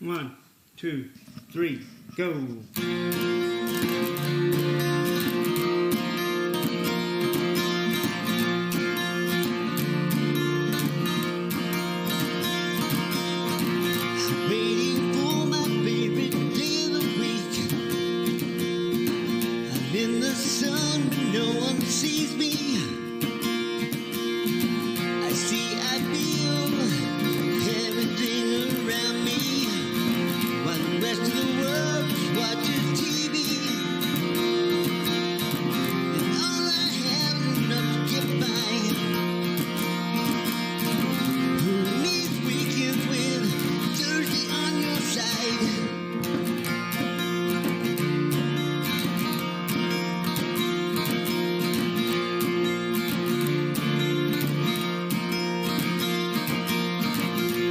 1, 2, 3, go. Waiting for my favorite day of the week. I'm in the sun, but no one sees me. I see, I feel everything around me, while the rest of the world just watches TV. And all I have is enough to get by. Who needs weekends with Thursday on your side?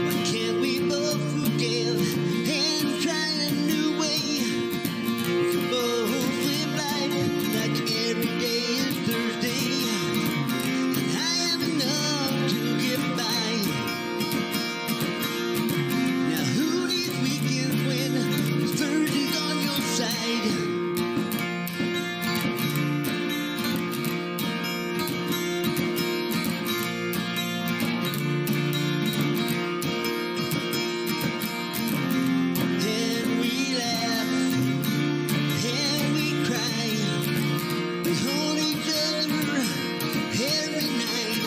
Why can't we both forgive and try a new way? We can both live life like every day is Thursday, and I have enough to get by. Now who needs weekends when Thursday's on your side? And we laugh, and we cry, we hold each other every night.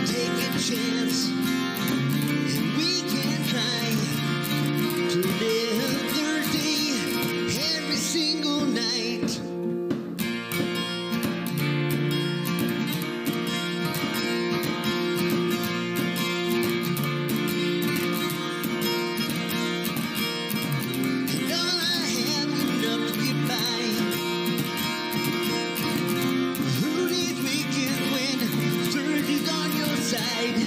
Take a chance, and we can try to live Thursday every single night. And all I have is enough to get by. Who needs weekends when Thursday's on your side?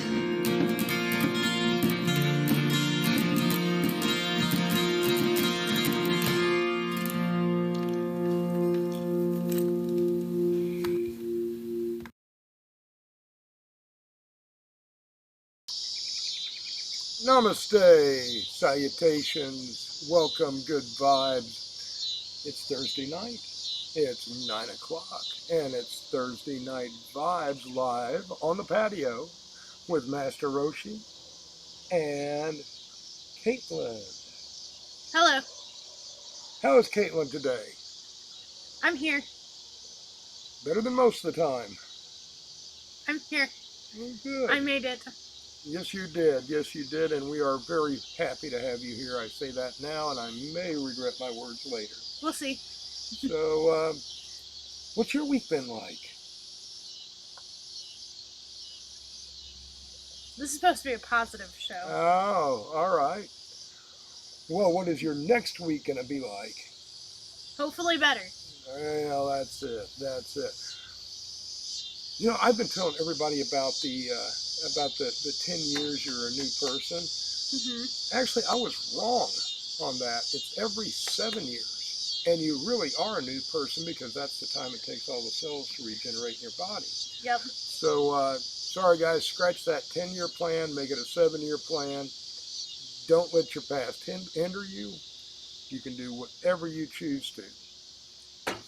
Namaste, salutations, welcome, good vibes. It's Thursday night. It's 9 o'clock, and it's Thursday Night Vibes live on the patio with Master Roachee and Kateland. Hello, How is Kateland today? I'm here. Better than most of the time. I'm here. Oh, good. I made it. Yes, you did. Yes, you did, and we are very happy to have you here. I say that now, and I may regret my words later. We'll see. So, what's your week been like? This is supposed to be a positive show. Oh, all right. Well, what is your next week going to be like? Hopefully better. Well, that's it. That's it. You know, I've been telling everybody about the 10 years you're a new person. Actually, I was wrong on that. It's every 7 years, and you really are a new person because that's the time it takes all the cells to regenerate in your body. Yep. So, sorry guys, scratch that 10-year plan, make it a 7-year plan. Don't let your past hinder you. You can do whatever you choose to.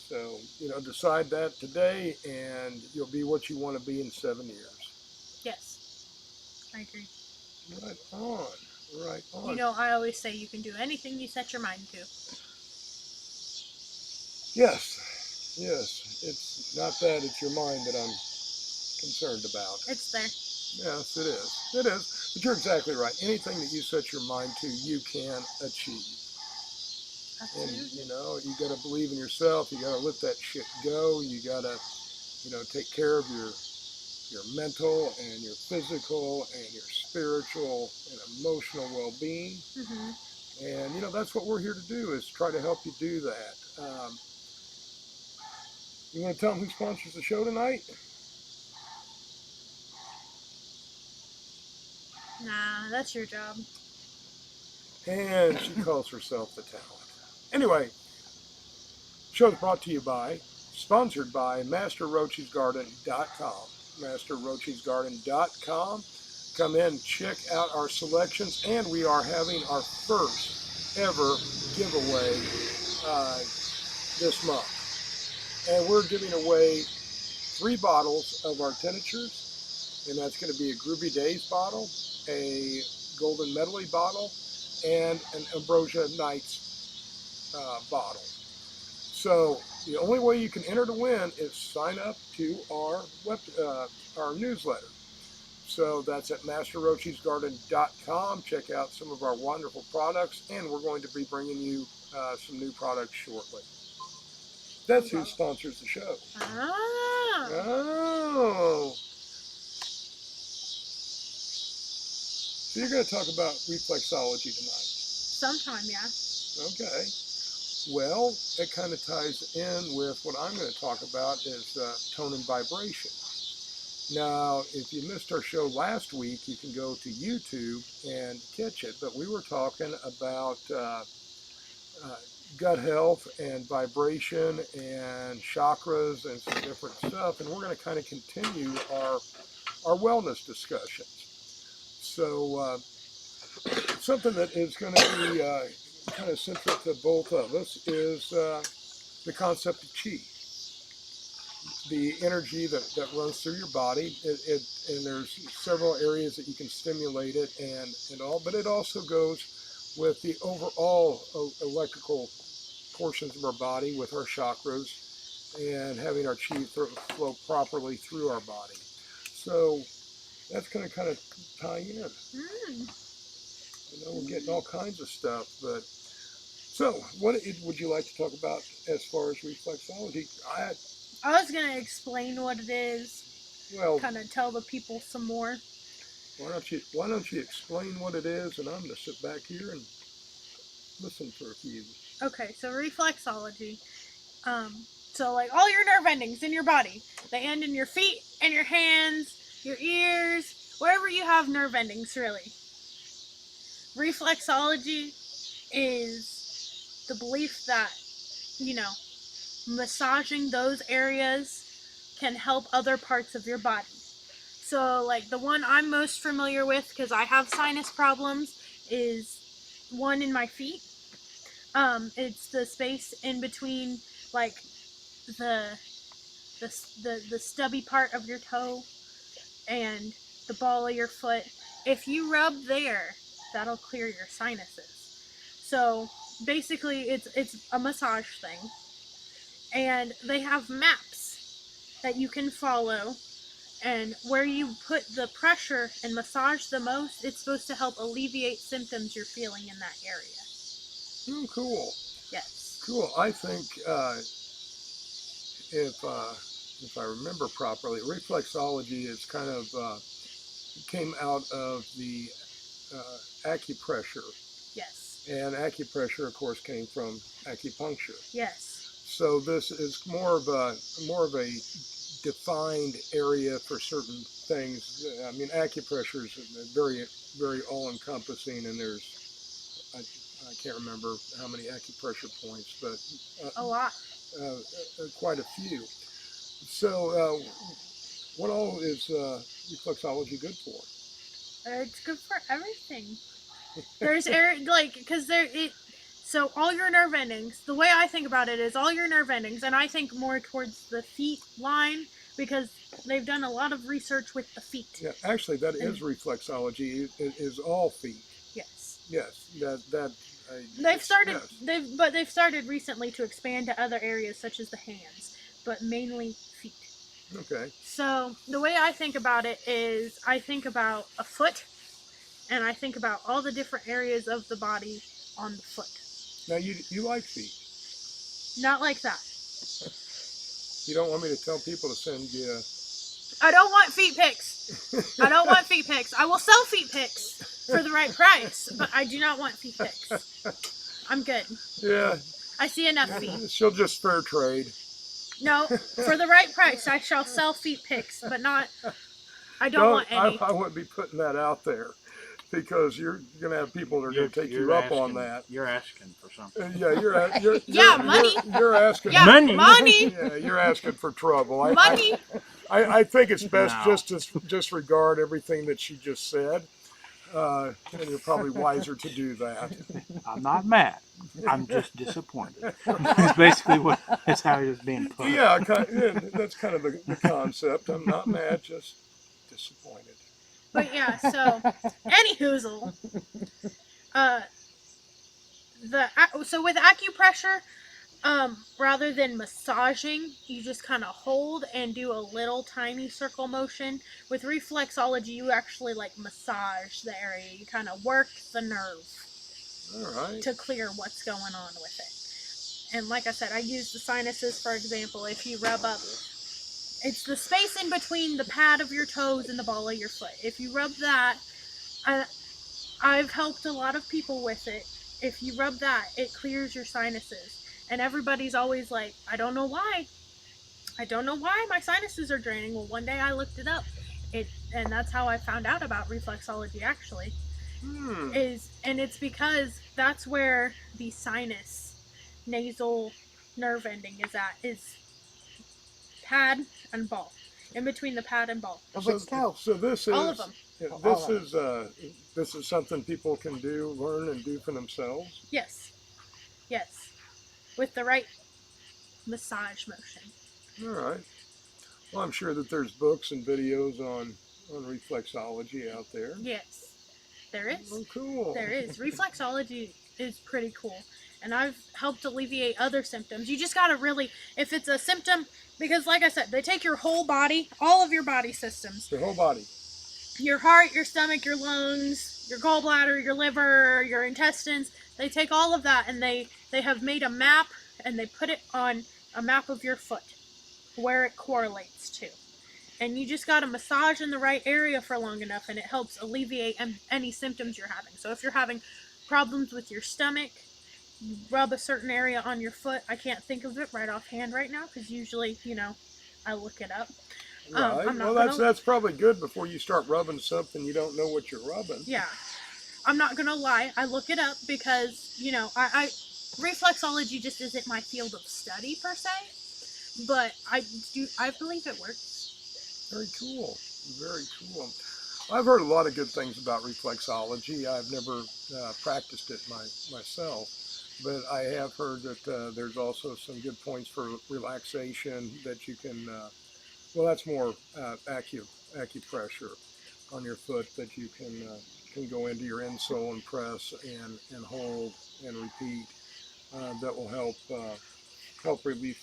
So, decide that today, and you'll be what you want to be in 7 years. Yes. I agree. Right on. Right on. You know, I always say you can do anything you set your mind to. Yes. Yes. It's not that, it's your mind that I'm concerned about. It's there. Yes, it is. It is. But you're exactly right. Anything that you set your mind to, you can achieve. And, Absolutely. you got to believe in yourself. You got to let that shit go. You got to, take care of your mental and your physical and your spiritual and emotional well-being. And, that's what we're here to do, is try to help you do that. You want to tell them who sponsors the show tonight? Nah, that's your job. And she calls herself the talent. Anyway, show's brought to you by, sponsored by MasterRoacheesGarden.com. MasterRoacheesGarden.com. Come in, check out our selections, and we are having our first ever giveaway this month. And we're giving away 3 bottles of our tinctures, and that's going to be a Groovy Days bottle, a Golden Medley bottle, and an Ambrosia Nights bottle. So the only way you can enter to win is sign up to our newsletter. So that's at masterroacheesgarden.com. Check out some of our wonderful products, and we're going to be bringing you some new products shortly. That's who sponsors the show. Oh. So you're going to talk about reflexology tonight. Sometime, yeah. Okay. Well, it kind of ties in with what I'm going to talk about is tone and vibration. Now, if you missed our show last week, you can go to YouTube and catch it. But we were talking about gut health and vibration and chakras and some different stuff. And we're going to kind of continue our wellness discussions. So something that is going to be kind of central to both of us is the concept of chi. The energy that runs through your body, and there's several areas that you can stimulate it and all, but it also goes with the overall electrical portions of our body with our chakras and having our chi flow properly through our body. So that's going to kind of tie in. We're getting all kinds of stuff, but so what would you like to talk about as far as reflexology? I was going to explain what it is, Well, kind of tell the people some more. Why don't you explain what it is, and I'm going to sit back here and listen for a few. Okay, so reflexology. So like all your nerve endings in your body, they end in your feet and your hands, your ears, wherever you have nerve endings, really. Reflexology is the belief that, massaging those areas can help other parts of your body. So like the one I'm most familiar with, because I have sinus problems, is one in my feet. It's the space in between like the stubby part of your toe and the ball of your foot. If you rub there, that'll clear your sinuses. So basically it's a massage thing, and they have maps that you can follow, and where you put the pressure and massage the most, it's supposed to help alleviate symptoms you're feeling in that area. Oh, cool. Yes. Cool. I think if I remember properly, reflexology is kind of came out of the acupressure. Yes. And acupressure, of course, came from acupuncture. Yes. So this is more of a defined area for certain things. I mean, acupressure is very, very all-encompassing, and there's I can't remember how many acupressure points, but a lot. Quite a few. So, what all is reflexology good for? It's good for everything. There's so all your nerve endings, the way I think about it is all your nerve endings, and I think more towards the feet line because they've done a lot of research with the feet. Yeah, actually, that is reflexology. It is all feet. Yes. Yes, they've started recently to expand to other areas such as the hands, but mainly feet. Okay. So the way I think about it is I think about a foot, and I think about all the different areas of the body on the foot. Now you like feet? Not like that. You don't want me to tell people to send you? I don't want feet pics. I don't want feet pics. I will sell feet pics for the right price, but I do not want feet pics. I'm good. Yeah. I see enough feet. She'll just fair trade. No, for the right price, I shall sell feet pics, but not. I don't want any. I wouldn't be putting that out there, because you're going to have people that are going to take you up on that. You're asking for something. Yeah, money. You're asking. Yeah, money. Yeah, you're asking for trouble. Money. I think it's best No. just to disregard everything that she just said. And you're probably wiser to do that. I'm not mad. I'm just disappointed. It's basically what it's how it's being put. Yeah, that's kind of the concept. I'm not mad, just disappointed. But yeah, so any hoozle, uh, so with acupressure, rather than massaging, you just kind of hold and do a little tiny circle motion. With reflexology, you actually like massage the area. You kind of work the nerve All right. to clear what's going on with it. And like I said, I use the sinuses for example. If you rub up, it's the space in between the pad of your toes and the ball of your foot. If you rub that, I've helped a lot of people with it. If you rub that, it clears your sinuses. And everybody's always like, I don't know why. I don't know why my sinuses are draining. Well, one day I looked it up. And that's how I found out about reflexology actually. And it's because that's where the sinus nasal nerve ending is pad and ball. In between the pad and ball. So this is All of them. This is something people can do, learn, and do for themselves. Yes. Yes. With the right massage motion. All right. Well, I'm sure that there's books and videos on reflexology out there. Yes. There is. Oh, cool. There is. Reflexology is pretty cool. And I've helped alleviate other symptoms. You just gotta really, if it's a symptom, because like I said, they take your whole body, all of your body systems. Your whole body. Your heart, your stomach, your lungs, your gallbladder, your liver, your intestines. They take all of that and they have made a map and they put it on a map of your foot where it correlates to. And you just got to massage in the right area for long enough and it helps alleviate any symptoms you're having. So if you're having problems with your stomach, you rub a certain area on your foot. I can't think of it right offhand right now because usually, I look it up. Right. Well, that's probably good before you start rubbing something you don't know what you're rubbing. Yeah. I'm not going to lie. I look it up because, I reflexology just isn't my field of study per se, but I believe it works. Very cool. Very cool. I've heard a lot of good things about reflexology. I've never practiced it myself, but I have heard that there's also some good points for relaxation that you can, that's more acupressure on your foot that you can go into your insole and press and hold and repeat. That will help relieve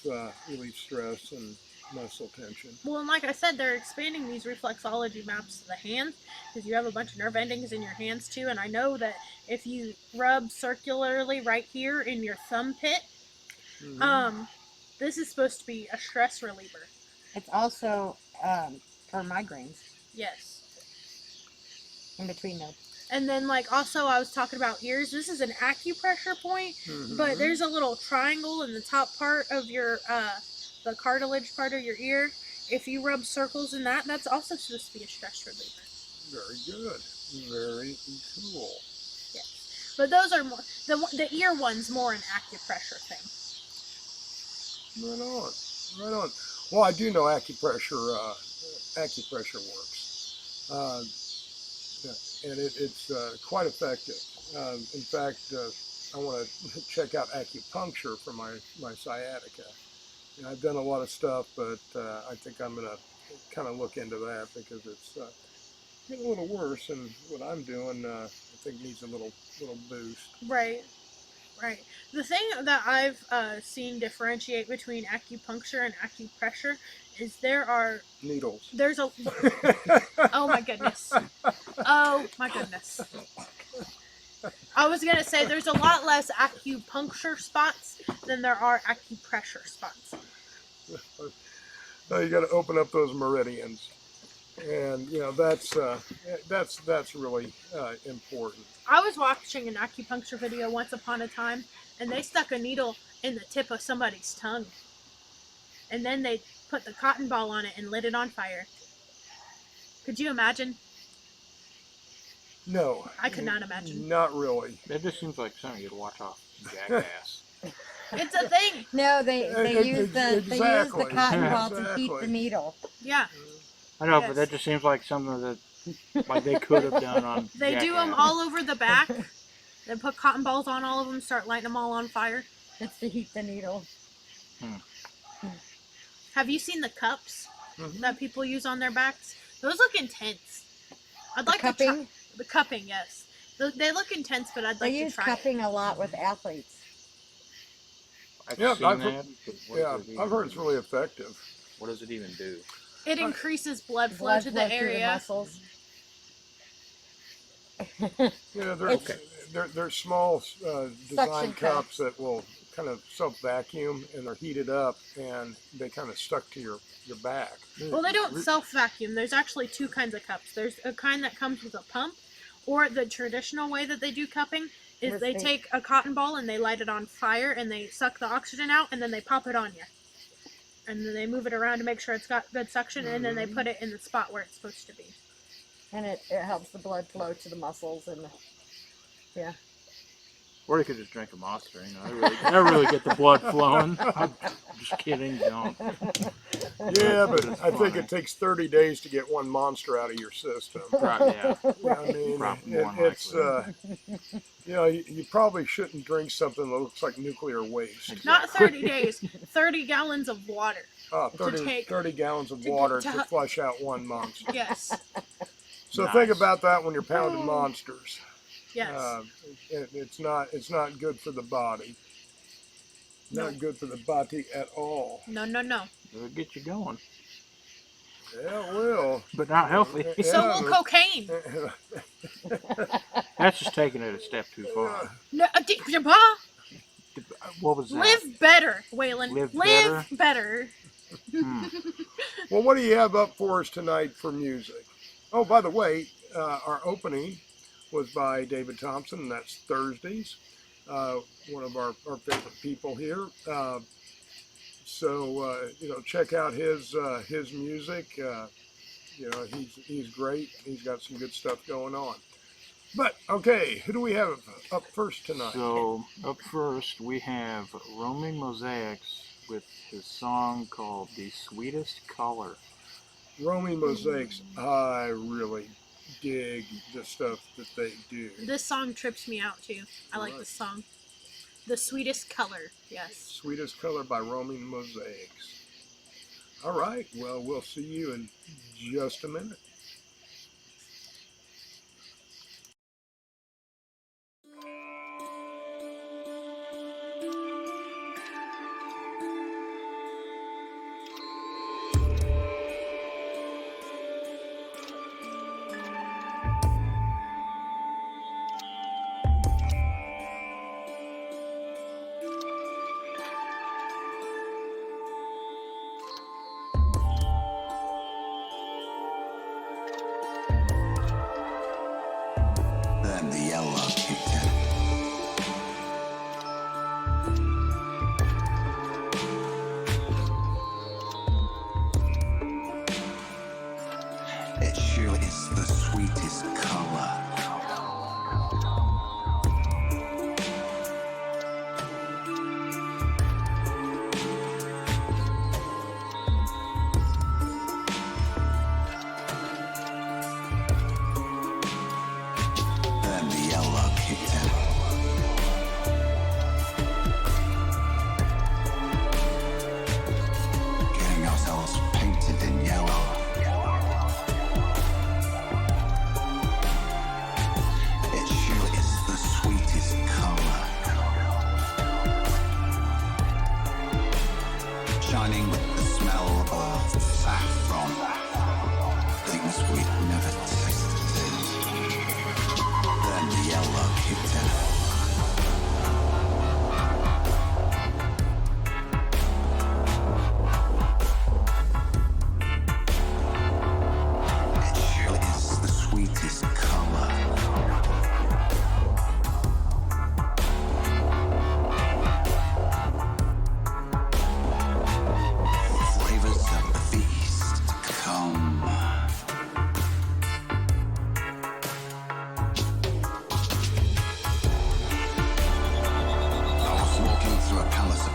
stress and muscle tension. Well, and like I said, they're expanding these reflexology maps to the hands because you have a bunch of nerve endings in your hands too. And I know that if you rub circularly right here in your thumb pit, this is supposed to be a stress reliever. It's also for migraines. Yes. In between them. And then, also, I was talking about ears. This is an acupressure point, but there's a little triangle in the top part of your, the cartilage part of your ear. If you rub circles in that, that's also supposed to be a stress reliever. Very good. Very cool. Yes. But those are more, the ear one's more an acupressure thing. Right on. Right on. Well, I do know acupressure works. And it's quite effective. In fact, I want to check out acupuncture for my sciatica. I've done a lot of stuff, but I think I'm going to kind of look into that because it's getting a little worse, and what I'm doing, I think needs a little boost. Right. Right. The thing that I've seen differentiate between acupuncture and acupressure is there are needles. There's a oh my goodness. Oh my goodness. I was gonna say there's a lot less acupuncture spots than there are acupressure spots. You got to open up those meridians, and that's really important. I was watching an acupuncture video once upon a time, and they stuck a needle in the tip of somebody's tongue, and then they put the cotton ball on it and lit it on fire. Could you imagine? No. I could not imagine. Not really. That just seems like something you'd watch off Jackass. It's a thing. No, they use the cotton ball to heat Exactly. the needle. Yeah. I know, Yes. but that just seems like something that like they could have done on. They do them Jackass. all over the back. They put cotton balls on all of them, start lighting them all on fire. It's to heat the needle. Have you seen the cups Mhm. that people use on their backs? Those look intense. I'd like to cupping? try the cupping. Yes, they look intense, but I'd They like to use try cupping a lot with athletes. I've Yeah, seen I've that. heard- But what Yeah, does it even I've heard it's do? really effective. What does it even do? it. It increases blood flow Blood to flow the through the area. muscles. Yeah, Okay. they're small Suction design cups. cups that will kind of self-vacuum, and they're heated up, and they kind of stuck to your back. Well, they don't self-vacuum. There's actually two kinds of cups. There's a kind that comes with a pump, or the traditional way that they do cupping is With they the- take a cotton ball and they light it on fire and they suck the oxygen out and then they pop it on you. And then they move it around to make sure it's got good suction and then they put it in the spot where it's supposed to be. And it helps the blood flow to the muscles and yeah. Or you could just drink a Monster. That really get the blood flowing. I'm just kidding. Don't. Yeah, but It's I think funny. it takes 30 days to get one monster out of your system. Right, yeah. Yeah, I mean, Probably more than it's you probably shouldn't drink something that looks like nuclear waste. Not 30 days, 30 gallons of water. 30 gallons of to- water to- to flush out one monster. Yes, So Nice. think about that when you're pounding monsters. yes. It's not good for the body. Not good for the body at all. No. It'll get you going. Yeah, it will. But not healthy. So Yeah, will cocaine. That's just taking it a step too far. No, What was that? live better, Waylon. Live better. Well, what do you have up for us tonight for music? Oh, by the way, our opening was by David Thompson, and that's Thursdays. One of our favorite people here. So check out his music. He's great. He's got some good stuff going on. But okay, who do we have up first tonight? So up first we have Roaming Mosaics with his song called "The Sweetest Color." Roaming Mosaics. I really dig the stuff that they do. This song trips me out too. I like Right. this song. The Sweetest Color. Yes. Sweetest Color by Roaming Mosaics. All right. Well, we'll see you in just a minute. Then the yellow kicked in. It sure is the sweetest color. Then the yellow kicked in. Getting ourselves painted in yellow. It sure is the sweetest color. Shining with the smell of saffron. Things we'd never tasted. Then the yellow kicked in. It sure is the sweetest color. Flavors of the feast come. I was walking through a palace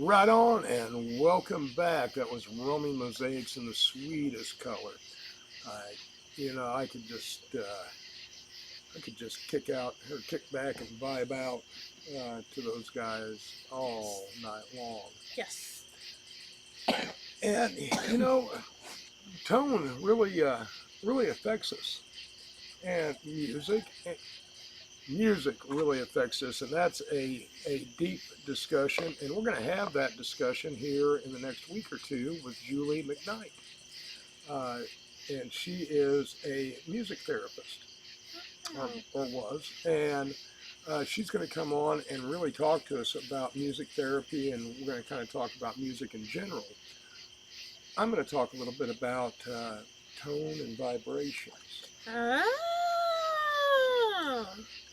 Right on, and welcome back. That was Roaming Mosaics in the Sweetest Color. I could just kick out or kick back and vibe out to those guys all night long. Yes. And tone really affects us, and music really affects us, and that's a deep discussion, and we're going to have that discussion here in the next week or two with Julie McKnight. And she is a music therapist, or was, and she's going to come on and really talk to us about music therapy, and we're going to kind of talk about music in general. I'm going to talk a little bit about tone and vibrations. Oh.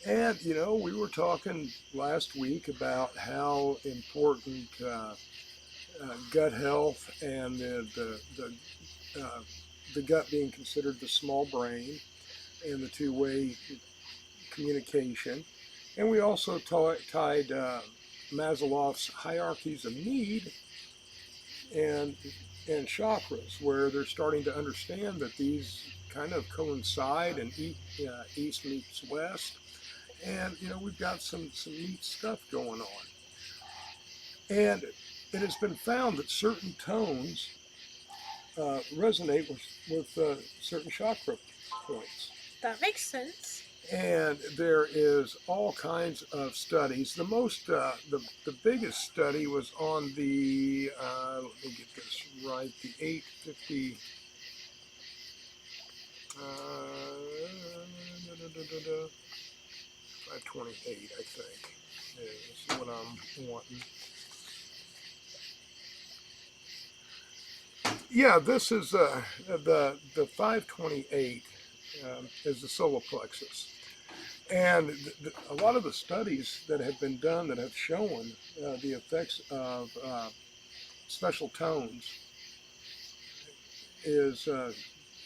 And, we were talking last week about how important gut health and the gut being considered the small brain and the two-way communication. And we also tied Maslow's hierarchies of need and chakras, where they're starting to understand that these kind of coincide and east meets west. And we've got some neat stuff going on. And it has been found that certain tones resonate with certain chakra points. That makes sense. And there is all kinds of studies. The biggest study was on the, let me get this right, the 850, 528, I think, is what I'm wanting. Yeah, this is the 528 is the solar plexus. And a lot of the studies that have been done that have shown the effects of special tones is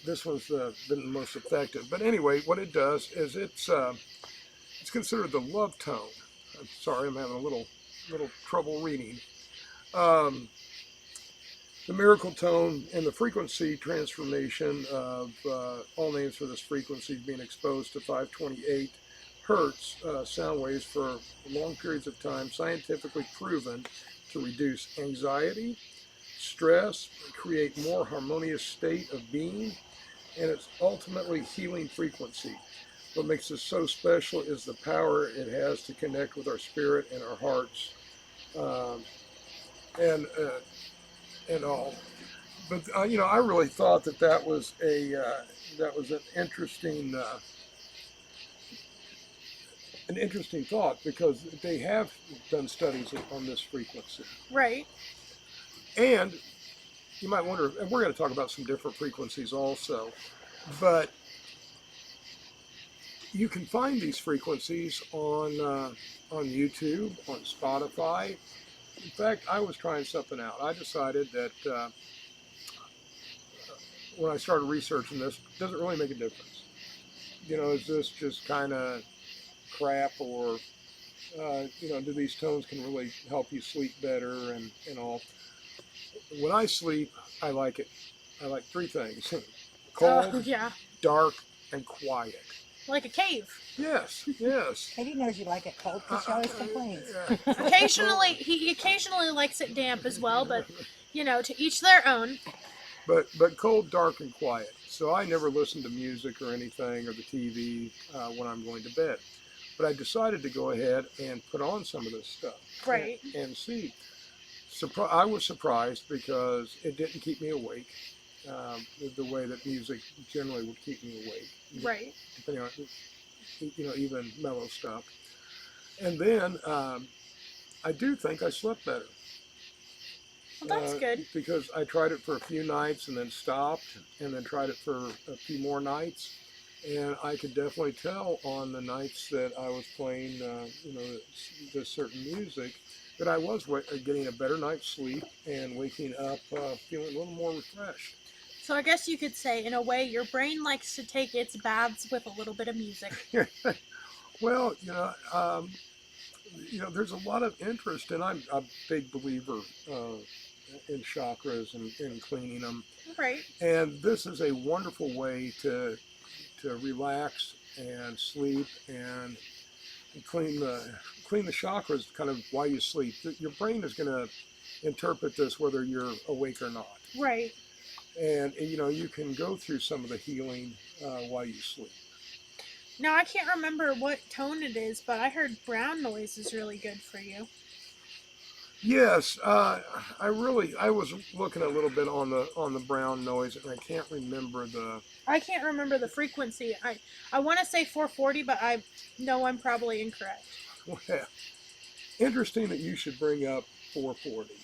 this one's been the most effective. But anyway, what it does is it's considered the love tone. I'm sorry, I'm having a little trouble reading. The miracle tone and the frequency transformation of all names for this frequency being exposed to 528 hertz sound waves for long periods of time, scientifically proven to reduce anxiety, stress, create more harmonious state of being, and it's ultimately healing frequency. What makes this so special is the power it has to connect with our spirit and our hearts, and all. But I really thought that was an interesting thought, because they have done studies on this frequency. Right. And you might wonder, and we're going to talk about some different frequencies also, but you can find these frequencies on YouTube, on Spotify. In fact, I was trying something out. I decided that when I started researching this, it doesn't really make a difference. Is this just kind of crap, or do these tones can really help you sleep better and all? When I sleep, I like it. I like three things: cold, Yeah. dark, and quiet. Like a cave. Yes. Katie knows you like it cold because she always complains. Occasionally, he occasionally likes it damp as well, but to each their own. But cold, dark, and quiet. So I never listen to music or anything or the TV when I'm going to bed. But I decided to go ahead and put on some of this stuff. Right. And see. I was surprised because it didn't keep me awake the way that music generally would keep me awake. Right. Depending on, even mellow stuff. And then I do think I slept better. Well, that's good. Because I tried it for a few nights and then stopped, and then tried it for a few more nights. And I could definitely tell on the nights that I was playing, this certain music, that I was getting a better night's sleep and waking up feeling a little more refreshed. So I guess you could say, in a way, your brain likes to take its baths with a little bit of music. Well, there's a lot of interest, and I'm a big believer in chakras and cleaning them. Right. And this is a wonderful way to relax and sleep and clean the chakras kind of while you sleep. Your brain is going to interpret this whether you're awake or not. Right. And you can go through some of the healing while you sleep. Now, I can't remember what tone it is, but I heard brown noise is really good for you. Yes, I was looking a little bit on the brown noise, and I can't remember the frequency. I want to say 440, but I know I'm probably incorrect. well, interesting that you should bring up 440.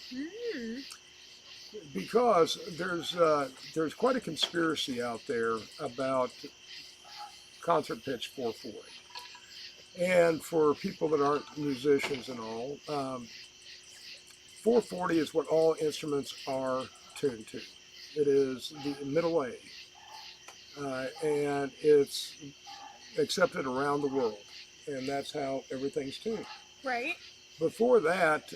Because there's quite a conspiracy out there about concert pitch 440. And for people that aren't musicians and all, 440 is what all instruments are tuned to. It is the middle A, and it's accepted around the world, and that's how everything's tuned. Right. Before that,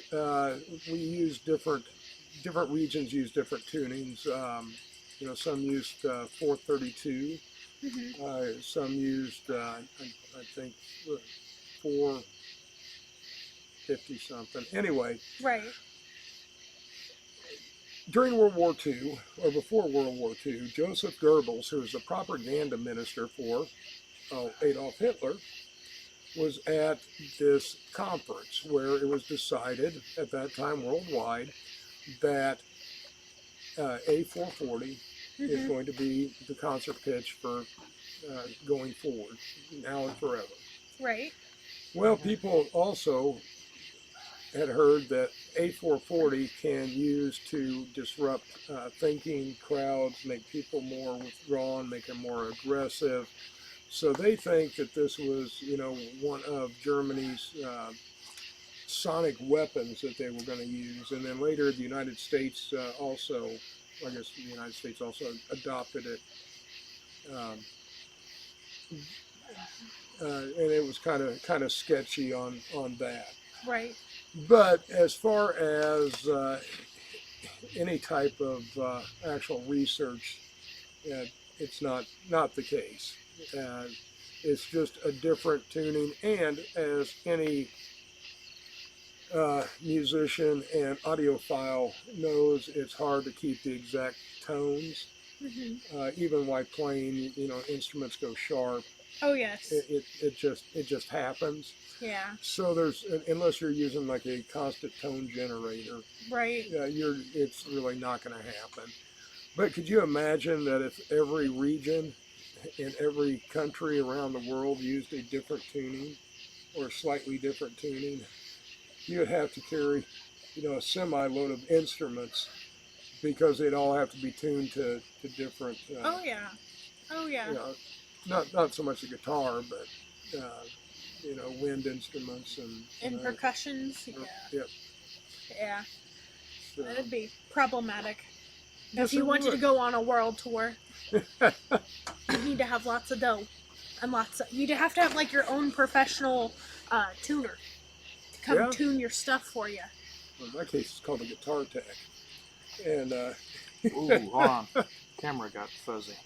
we use different regions use different tunings. Some used 432. Some used, I think, 450 something. Anyway. Right. During World War II, or before World War II, Joseph Goebbels, who was the propaganda minister for Adolf Hitler, was at this conference where it was decided at that time worldwide that A440 is going to be the concert pitch for going forward, now and forever. Right. Well, people also had heard that A440 can use to disrupt thinking crowds, make people more withdrawn, make them more aggressive. So they think that this was, one of Germany's sonic weapons that they were going to use. And then later the United States also adopted it. And it was kind of sketchy on that. Right. But as far as any type of actual research, it's not the case. It's just a different tuning, and as any musician and audiophile knows, it's hard to keep the exact tones. Even while playing, instruments go sharp. Oh yes. It just happens. Yeah. So unless you're using like a constant tone generator, right? It's really not going to happen. But could you imagine that if every region in every country around the world used a different tuning or slightly different tuning? You would have to carry, a semi-load of instruments because they'd all have to be tuned to different. Oh yeah. Not so much a guitar, but wind instruments and percussions. Yep. Yeah. So, that'd be problematic. Yes, if you wanted to go on a world tour, you need to have lots of dough and you'd have to have like your own professional tuner to come tune your stuff for you. Well, in my case, it's called a guitar tech. And ooh, hold on, camera got fuzzy.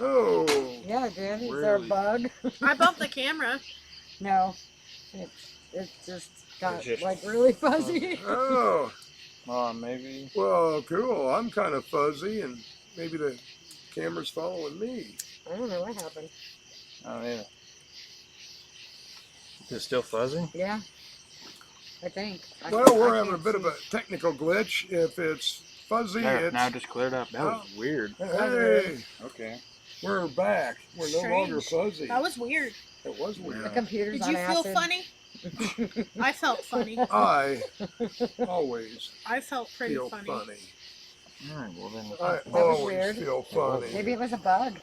Oh. Yeah, dude. Is really? there a bug? I bumped the camera. No. It just got like really fuzzy. Oh. Maybe. Well, cool. I'm kind of fuzzy, and maybe the camera's following me. I don't know what happened. Oh yeah. Is it still fuzzy? Yeah. I think. Well, we're having a bit of a technical glitch. If it's fuzzy, There, it's... now it just cleared up. That was weird. Hey, Okay. we're back. We're no longer fuzzy. That was weird. It was weird. The computer's Did on you feel acid. funny? I felt funny. I always I felt pretty feel funny. funny. All right. Well then. I was always weird. feel funny. Maybe it was a bug.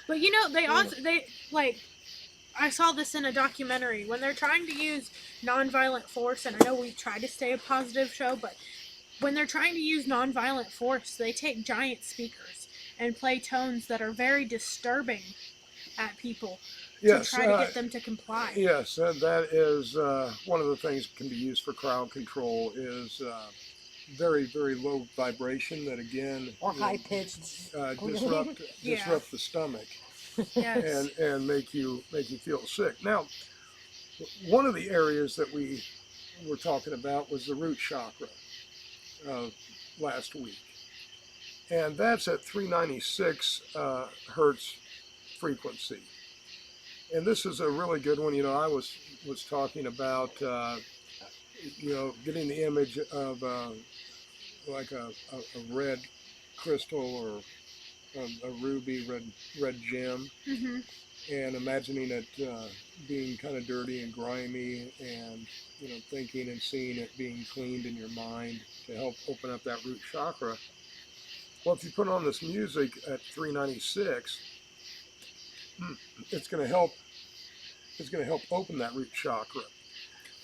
But I saw this in a documentary when they're trying to use nonviolent force, and I know we try to stay a positive show, but when they're trying to use nonviolent force, they take giant speakers and play tones that are very disturbing at people. Yes, try to get them to comply. yes, that is one of the things that can be used for crowd control is very, very low vibration that again Or high pitched. disrupt the stomach Yes. and make you feel sick. Now, one of the areas that we were talking about was the root chakra last week, and that's at 396 hertz frequency. And this is a really good one. I was talking about getting the image of like a red crystal or a ruby red gem, Mhm. and imagining it being kind of dirty and grimy, and thinking and seeing it being cleaned in your mind to help open up that root chakra. Well, if you put on this music at 396, it's going to help. It's going to help open that root chakra.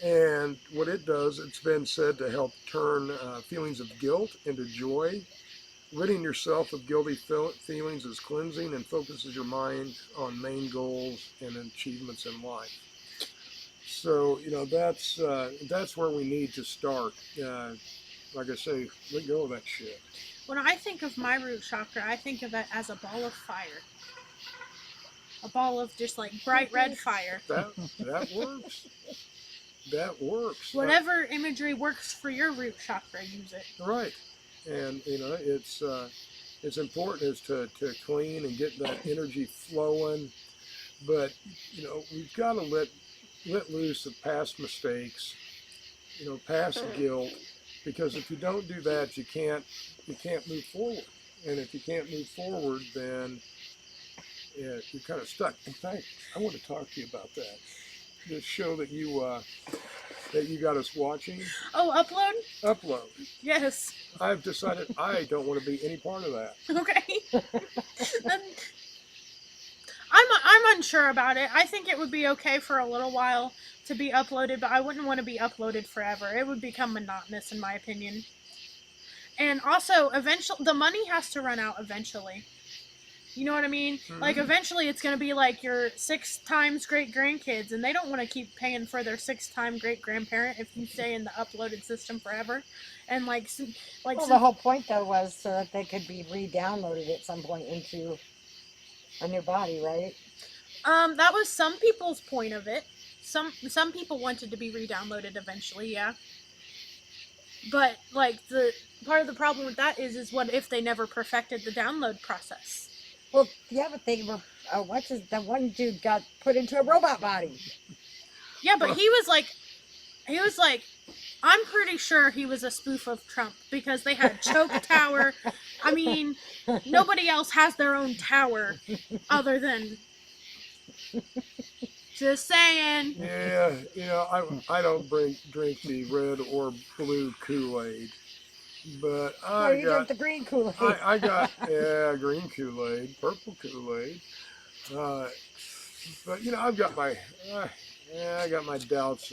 And what it does, it's been said to help turn feelings of guilt into joy. Ridding yourself of guilty feelings is cleansing and focuses your mind on main goals and achievements in life. So, that's where we need to start. Like I say, let go of that shit. When I think of my root chakra, I think of it as a ball of fire. A ball of just like bright red fire. That works. That works. Whatever imagery works for your root chakra, use it. Right. And it's important is to clean and get that energy flowing, but we've got to let loose of past mistakes, past guilt, because if you don't do that, you can't move forward, and if you can't move forward, then you're kind of stuck. In fact, I want to talk to you about that. This show that you got us watching. Oh, Upload. Yes. I've decided I don't want to be any part of that. Okay. I'm unsure about it. I think it would be okay for a little while to be uploaded, but I wouldn't want to be uploaded forever. It would become monotonous, in my opinion. And also, eventually, the money has to run out eventually. You know what I mean? Mm-hmm. Like, eventually it's going to be like your 6 times great grandkids, and they don't want to keep paying for their 6 time great grandparent if you stay in the uploaded system forever. And the whole point though was so that they could be re-downloaded at some point into a new body, right? That was some people's point of it. Some people wanted to be re-downloaded eventually, yeah. But like the part of the problem with that is what if they never perfected the download process? Well, yeah, but they were. That one dude got put into a robot body? Yeah, but he was like, I'm pretty sure he was a spoof of Trump because they had choke tower. I mean, nobody else has their own tower other than. Just saying. Yeah, I don't drink the red or blue Kool-Aid. But I got the green Kool-Aid. I got green Kool-Aid, purple Kool-Aid. But I've got my I got my doubts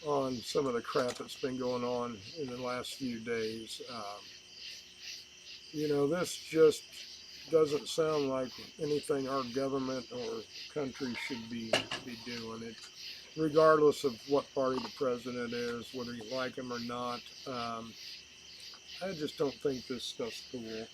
on some of the crap that's been going on in the last few days. This just doesn't sound like anything our government or country should be doing. It, regardless of what party the president is, whether you like him or not. I just don't think this stuff's cool.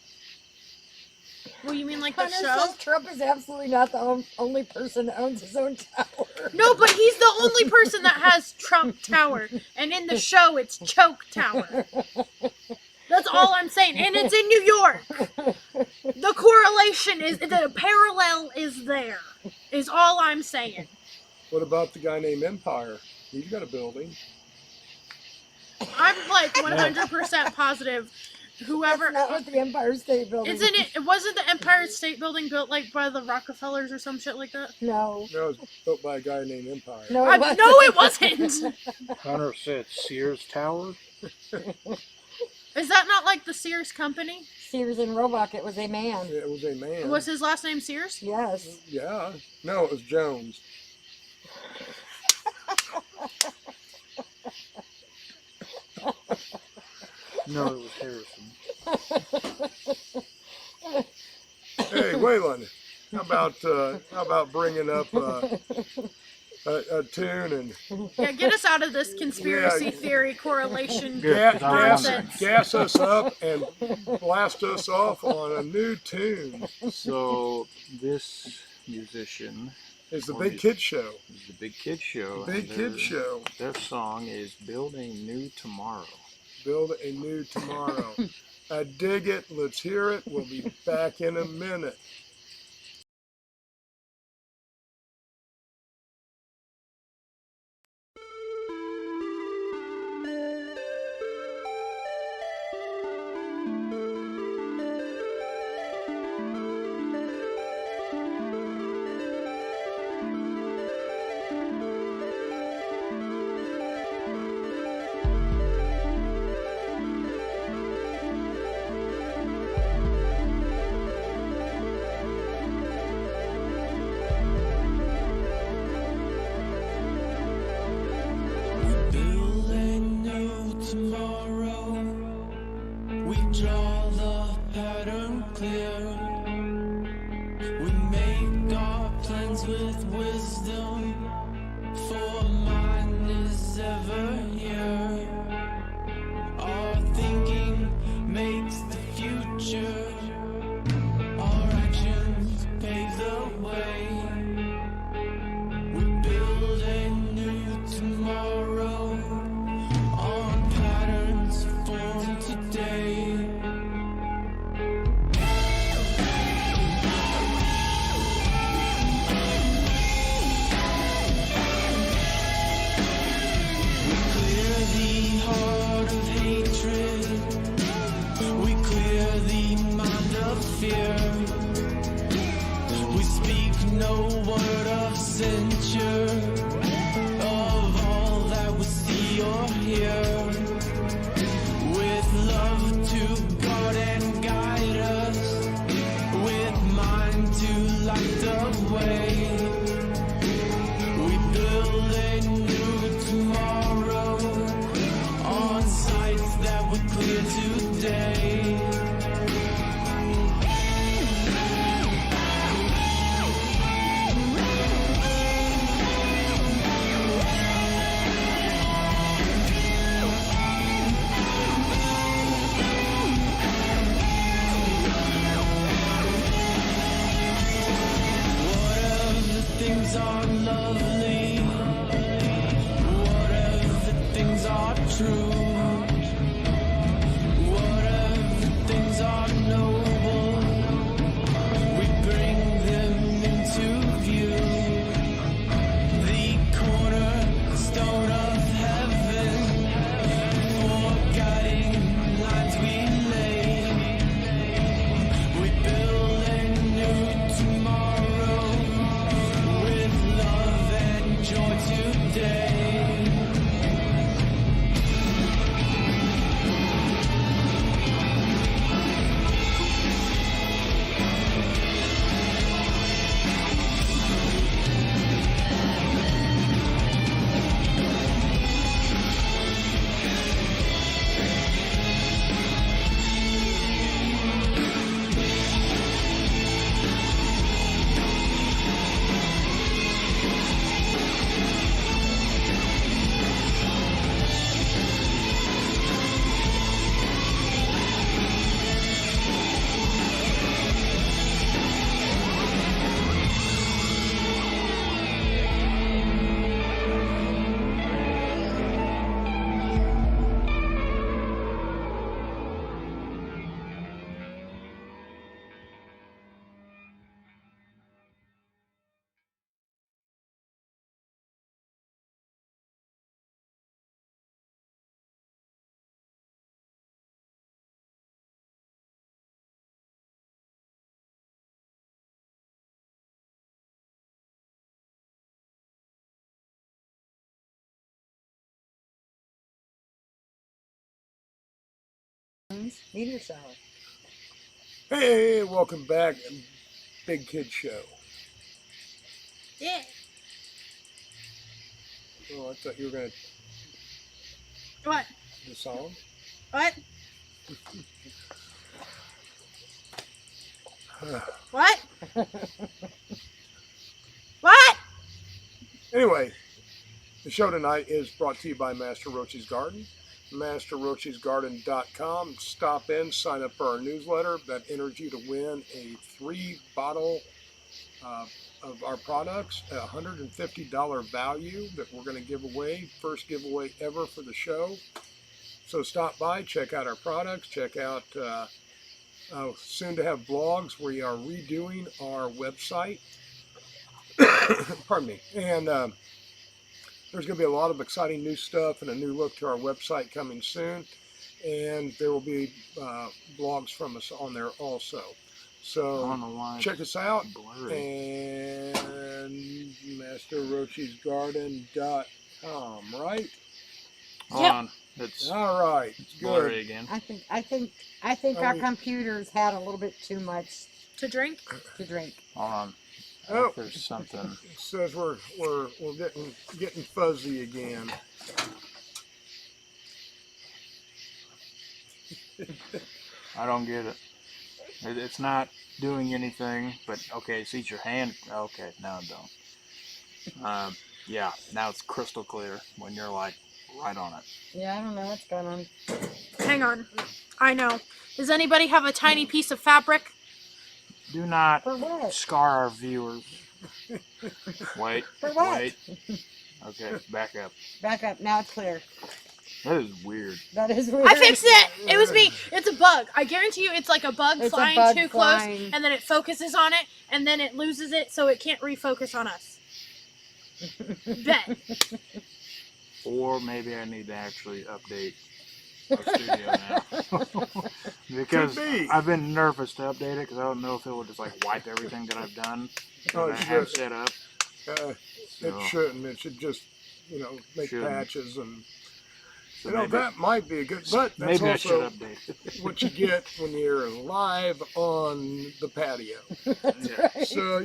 Well, you mean like the Hunter show? says Trump is absolutely not the only person that owns his own tower. No, but he's the only person that has Trump Tower. And in the show, it's Choke Tower. That's all I'm saying. And it's in New York. The correlation is, the parallel is there, is all I'm saying. What about the guy named Empire? He's got a building. I'm like 100% positive. Whoever. That's not what the Empire State Building is. Isn't it? It wasn't the Empire State Building built like by the Rockefellers or some shit like that? No. No, it was built by a guy named Empire. No, it wasn't. Hunter said Sears Tower. Is that not like the Sears company? Sears and Roebuck, it was a man. It was a man. Was his last name Sears? Yes. Yeah. No, it was Jones. No, it was Harrison. Hey, Waylon, How about bringing up a tune and Yeah, get us out of this conspiracy theory correlation Good, 'cause I was nonsense. gas us up and blast us off on a new tune? So this musician It's the Big Kid Show. is the Big Kid Show. Big Kid Show. Their song is "Build a New Tomorrow." Build a new tomorrow. I dig it. Let's hear it. We'll be back in a minute. Build a new tomorrow. We draw the pattern clear. We make our plans with wisdom. For mine is ever here. Our thinking makes the future. Our actions pave the way. We build a new tomorrow on patterns formed today. We clear the heart of hatred. We clear the mind of fear. We speak no word of censure of all that we see or hear. With love to guard and guide us, with mind to light the way. We build a new tomorrow on sites that we clear today. Whatever things are lovely, whatever things are true, whatever things are noble, we bring them into view. The cornerstone of heaven, for guiding lines we lay. We build a new tomorrow with love and joy today. Meteor shower. Hey, welcome back, Big Kid Show. Yeah. Oh, I thought you were going to What? do the song. What? What? What? Anyway, the show tonight is brought to you by Master Roachee's Garden. MasterRoachesGarden.com. Stop in, sign up for our newsletter. That enters you to win a 3-bottle of our products, a $150 value that we're going to give away. First giveaway ever for the show. So stop by, check out our products, check out soon to have blogs. We are redoing our website. Pardon me. And there's going to be a lot of exciting new stuff and a new look to our website coming soon. And there will be blogs from us on there also. So check us out. And MasterRoachesGarden.com, right? Hold on. It's All right. blurry Good. again. I think our computers had a little bit too much To drink? to drink. Hold on. Oh, There's something. it says we're getting fuzzy again. I don't get it. It's not doing anything, but okay, see your hand. Okay, now it don't. Yeah, now it's crystal clear when you're like right on it. Yeah, I don't know what's going on. Hang on. I know. Does anybody have a tiny piece of fabric? Do not For what? scar our viewers. Wait. For what? Wait. Okay, back up. Back up. Now it's clear. That is weird. That is weird. I fixed it! It was me. It's a bug. I guarantee you it's like a bug It's a flying bug too flying. close, and then it focuses on it, and then it loses it, so it can't refocus on us. Bet. Or maybe I need to actually update our studio now. Because Could be. I've been nervous to update it because I don't know if it will just like wipe everything that I've done Oh, that I it have should. set up. It So, shouldn't. It should just, make Shouldn't. patches and. so You know, maybe, that might be a good, but that's maybe I should also update it. what you get when you're live on the patio. Yeah. So,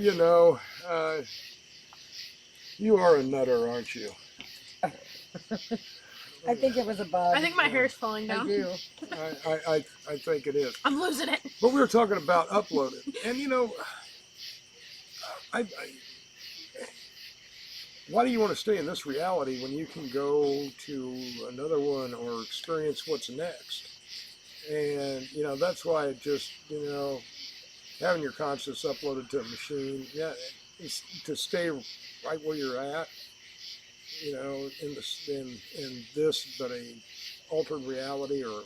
you are a nutter, aren't you? I think it was a bug. I think my hair's falling I down. do. I think it is. I'm losing it. But we were talking about uploading. And, why do you want to stay in this reality when you can go to another one or experience what's next? And, that's why it just, having your conscious uploaded to a machine, is to stay right where you're at, in this, but a altered reality or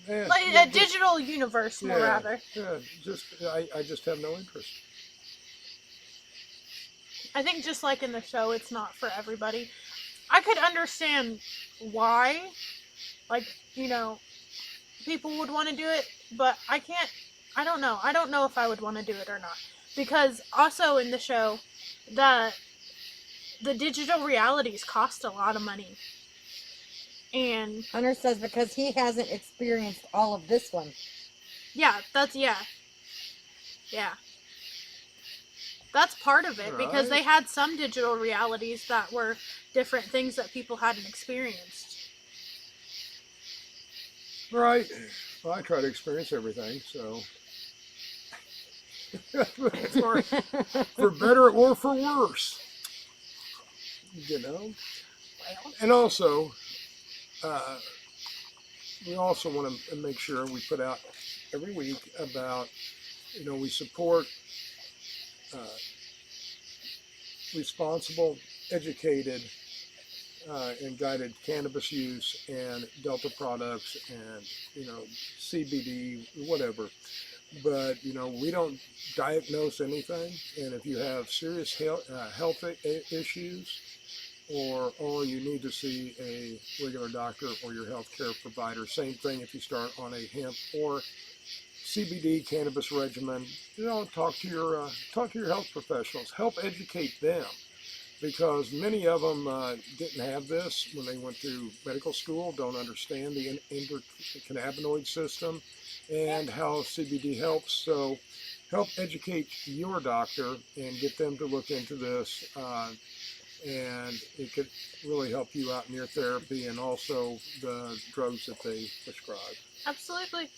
Like a digital universe, more rather. Yeah, I just have no interest. I think just like in the show, it's not for everybody. I could understand why, people would want to do it, but I can't, I don't know. I don't know if I would want to do it or not. Because also in the show, the digital realities cost a lot of money. And Hunter says because he hasn't experienced all of this one. yeah. That's part of it, because they had some digital realities that were different things that people hadn't experienced. Right. Well, I try to experience everything, so. for better or for worse. And also, we also want to make sure we put out every week about, we support responsible, educated, and guided cannabis use and Delta products and, CBD, whatever. But, we don't diagnose anything. And if you have serious health issues, or you need to see a regular doctor or your healthcare provider, same thing if you start on a hemp or CBD cannabis regimen, talk to your health professionals, help educate them, because many of them didn't have this when they went through medical school, don't understand the endocannabinoid system and how CBD helps. So help educate your doctor and get them to look into this, and it could really help you out in your therapy and also the drugs that they prescribe. Absolutely.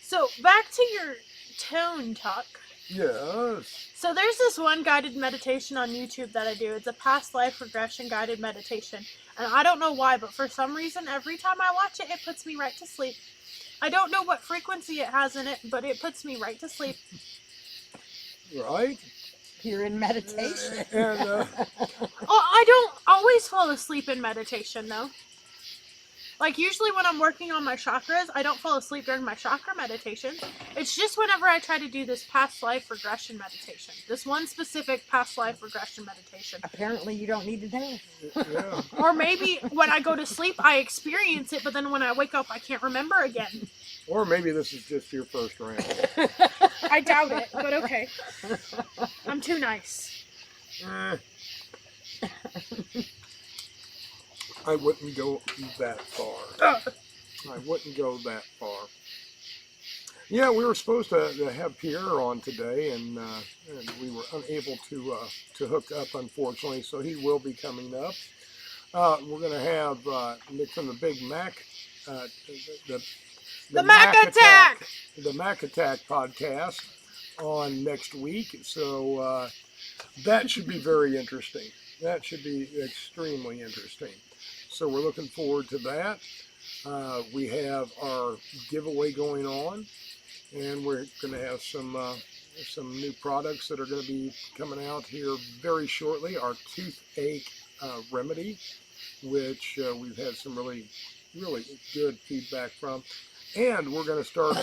So So back to your tone talk. Yes. So there's this one guided meditation on YouTube that I do. It's a past life regression guided meditation. And I don't know why, but for some reason, every time I watch it, it puts me right to sleep. I don't know what frequency it has in it, but it puts me right to sleep. Right? You're in meditation. And Oh, I don't always fall asleep in meditation, though. Like, usually when I'm working on my chakras, I don't fall asleep during my chakra meditation. It's just whenever I try to do this past life regression meditation. This one specific past life regression meditation. Apparently, you don't need to know. yeah. Or maybe when I go to sleep, I experience it, but then when I wake up, I can't remember again. Or maybe this is just your first round. I doubt it, but okay. I'm too nice. Eh. I wouldn't go that far. I wouldn't go that far. Yeah, we were supposed to have Pierre on today, and we were unable to hook up, unfortunately. So he will be coming up. We're going to have Nick from the Big Mac, The Mac Attack! The Mac Attack podcast on next week. So that should be very interesting. That should be extremely interesting. So we're looking forward to that. We have our giveaway going on, and we're going to have some new products that are going to be coming out here very shortly. Our toothache remedy, which we've had some really good feedback from. And we're going to start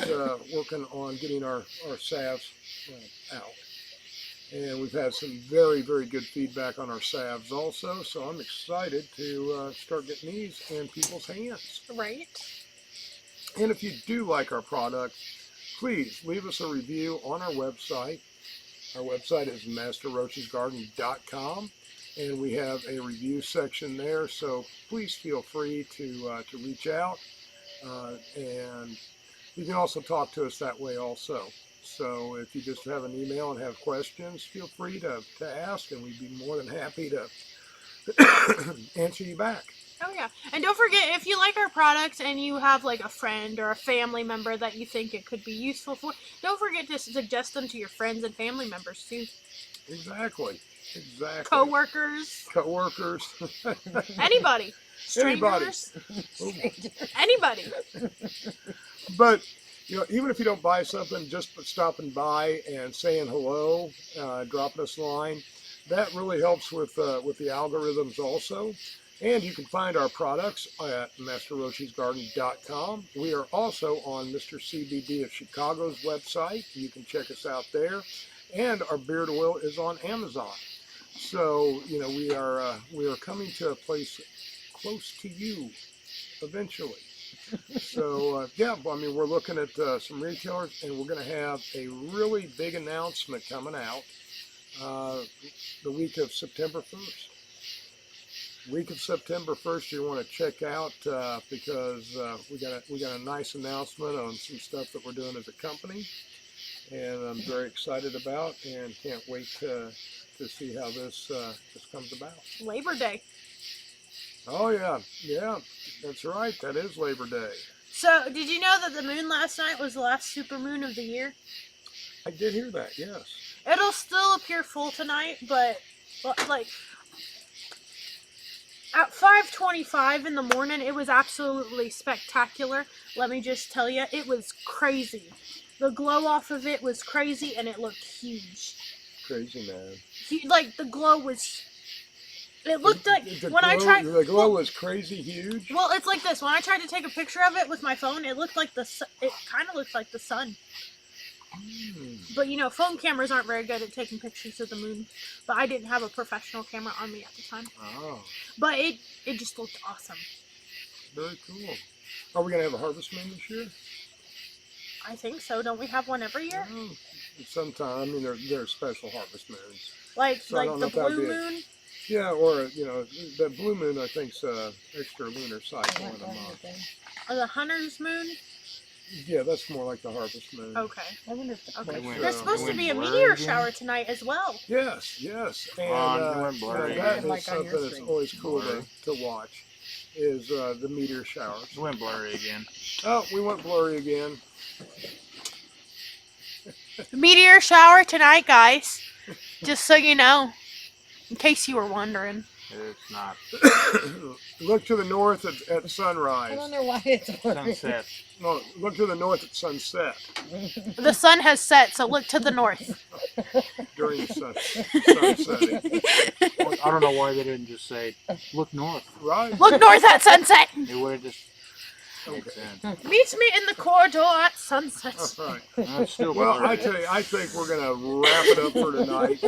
working on getting our salves out. And we've had some very good feedback on our salves also. So I'm excited to start getting these in people's hands. Right. And if you do like our product, please leave us a review on our website. Our website is masterroachesgarden.com. And we have a review section there. So please feel free to reach out. And you can also talk to us that way also. So if you just have an email and have questions, feel free to ask, and we'd be more than happy to answer you back. Oh, yeah. And don't forget, if you like our products and you have like a friend or a family member that you think it could be useful for, don't forget to suggest them to your friends and family members too. Exactly. Co-workers. Anybody. Strangers. Anybody. But, you know, even if you don't buy something, just stopping by and saying hello, dropping us a line, that really helps with the algorithms also. And you can find our products at masterroachesgarden.com. We are also on Mr. CBD of Chicago's website. You can check us out there. And our beard oil is on Amazon. So, you know, we are coming to a place close to you eventually. So, yeah, I mean, we're looking at some retailers, and we're going to have a really big announcement coming out the week of September 1st. Week of September 1st, you want to check out because we got a nice announcement on some stuff that we're doing as a company, and I'm very excited about, and can't wait to see how this comes about. Labor Day. Oh yeah, that's right. That is Labor Day. So, did you know that the moon last night was the last supermoon of the year? I did hear that. Yes. It'll still appear full tonight, but like at 5:25 in the morning, it was absolutely spectacular. Let me just tell you, it was crazy. The glow off of it was crazy, and it looked huge. Crazy, man. Like the glow was. It looked like when I tried. The glow was crazy huge. Well, it's like this. When I tried to take a picture of it with my phone, it looked like it kind of looked like the sun. But you know, phone cameras aren't very good at taking pictures of the moon. But I didn't have a professional camera on me at the time. Oh. But it just looked awesome. Very cool. Are we gonna have a harvest moon this year? I think so. Don't we have one every year? Well, sometime. I mean, there are special harvest moons. Like So I don't know the if that'd blue be moon. Yeah, or you know, the blue moon I think's extra lunar cycle in a month. Or the hunter's moon. Yeah, that's more like the harvest moon. Okay. I wonder if the Okay. It went- There's supposed it to be a went meteor blurry shower tonight as well. Yes, and it went blurry that again. is Like on your something that's screen. always cool Blurry. to watch, is the meteor showers. It went blurry again. Oh, we went blurry again. Meteor shower tonight, guys. Just so you know, in case you were wondering. It's not Look to the north at I sunrise. don't know why it's working. sunset. No, look to the north at sunset The sun has set, so look to the north. during the sunsetting. I don't know why they didn't just say, look north. Right? Look north at sunset. It would have just made sense. Meet me in the corridor at sunset. All right. That's still Well, part I of it. tell you, I think we're gonna wrap it up for tonight.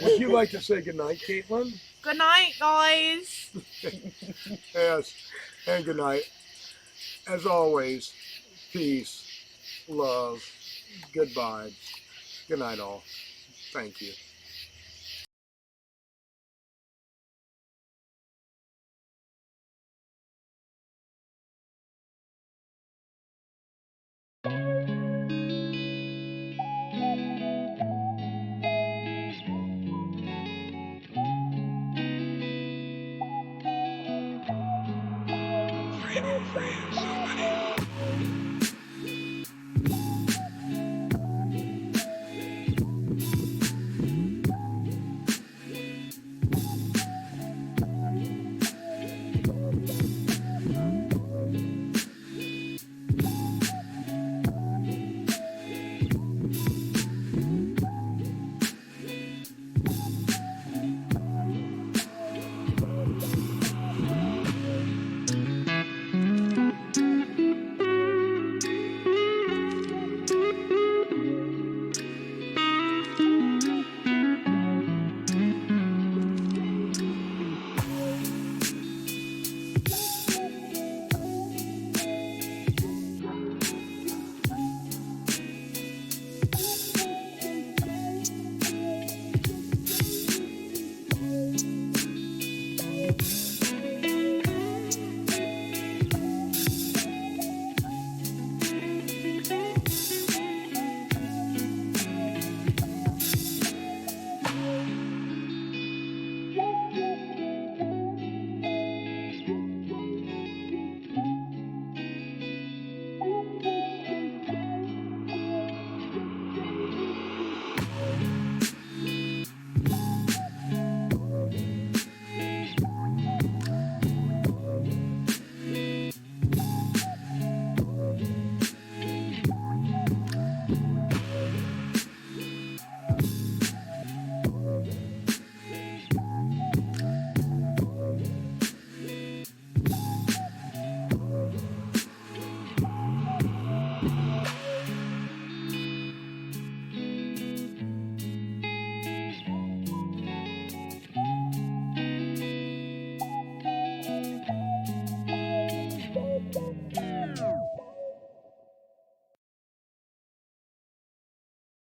Would you like to say goodnight, Caitlin? Good night, guys. Yes, and good night. As always, peace, love, good vibes. Good night, all. Thank you. Friends.